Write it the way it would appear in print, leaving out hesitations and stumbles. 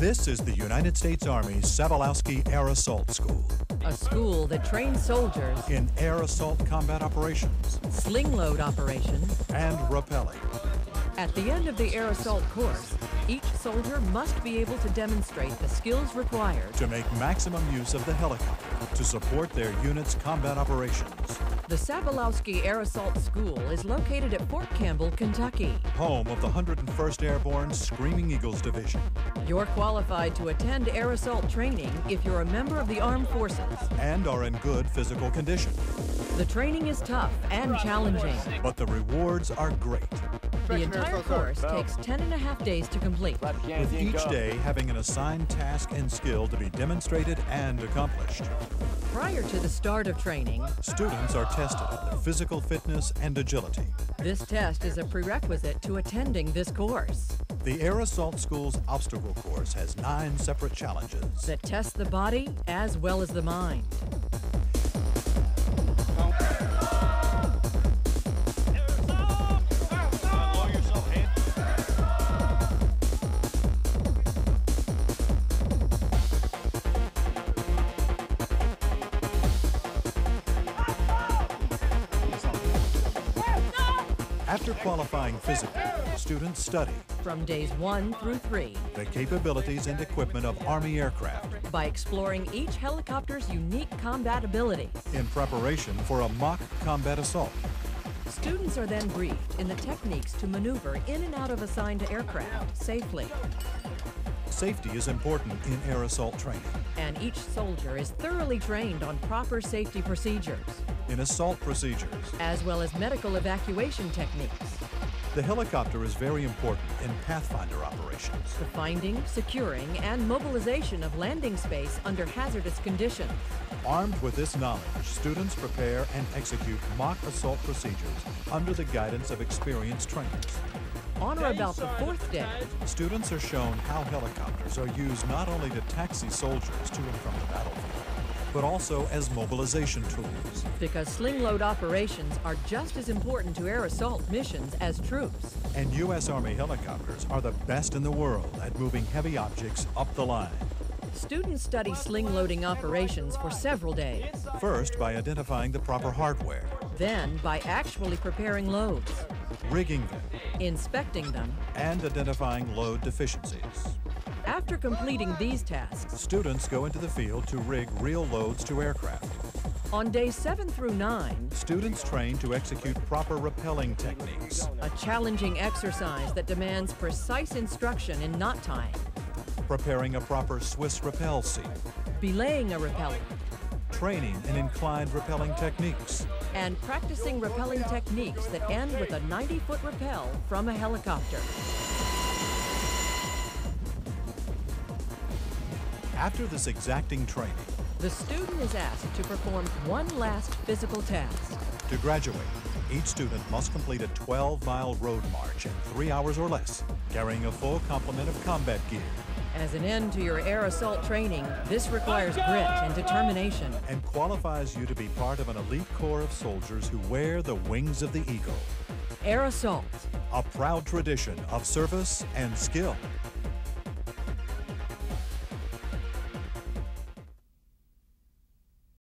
This is the United States Army's Sabalowski Air Assault School. A school that trains soldiers In air assault combat operations sling load operations. and rappelling. At the end of the air assault course, each soldier must be able to demonstrate the skills required To make maximum use of the helicopter to support their unit's combat operations. The Sabalowski Air Assault School is located at Fort Campbell, Kentucky. Home of the 101st Airborne Screaming Eagles Division. You're qualified to attend air assault training if you're a member of the armed forces. And are in good physical condition. The training is tough and challenging. But the rewards are great, The entire course takes 10.5 days to complete. with each day having an assigned task and skill to be demonstrated and accomplished. Prior to the start of training, Students are tested on their physical fitness and agility. this test is a prerequisite to attending this course The Air Assault School's obstacle course has 9 separate challenges. that tests the body as well as the mind. After qualifying physically, students study From days 1 through 3, the capabilities and equipment of Army aircraft by exploring each helicopter's unique combat abilities. in preparation for a mock combat assault. Students are then briefed in the techniques to maneuver in and out of assigned aircraft safely. Safety is important in air assault training. And each soldier is thoroughly trained on proper safety procedures, In assault procedures, as well as medical evacuation techniques. the helicopter is very important in Pathfinder operations. The finding, securing, and mobilization of landing space under hazardous conditions. Armed with this knowledge, students prepare and execute mock assault procedures under the guidance of experienced trainers. On or about the 4th day, Students are shown how helicopters are used not only to taxi soldiers to and from the battlefield, but also as mobilization tools. because sling load operations are just as important to air assault missions as troops. And U.S. Army helicopters are the best in the world at moving heavy objects up the line. Students study sling loading operations for several days, First, by identifying the proper hardware, then by actually preparing loads, rigging them, inspecting them. and identifying load deficiencies. After completing these tasks, Students go into the field to rig real loads to aircraft. on days 7 through 9, Students train to execute proper rappelling techniques, a challenging exercise that demands precise instruction in knot tying, preparing a proper Swiss rappel seat, belaying a rappelling, training in inclined rappelling techniques, and practicing rappelling techniques that end with a 90-foot rappel from a helicopter. After this exacting training, The student is asked to perform one last physical task. to graduate, each student must complete a 12-mile road march in 3 hours or less, carrying a full complement of combat gear, As an end to your air assault training, this requires grit and determination. and qualifies you to be part of an elite corps of soldiers who wear the wings of the eagle. Air assault. A proud tradition of service and skill.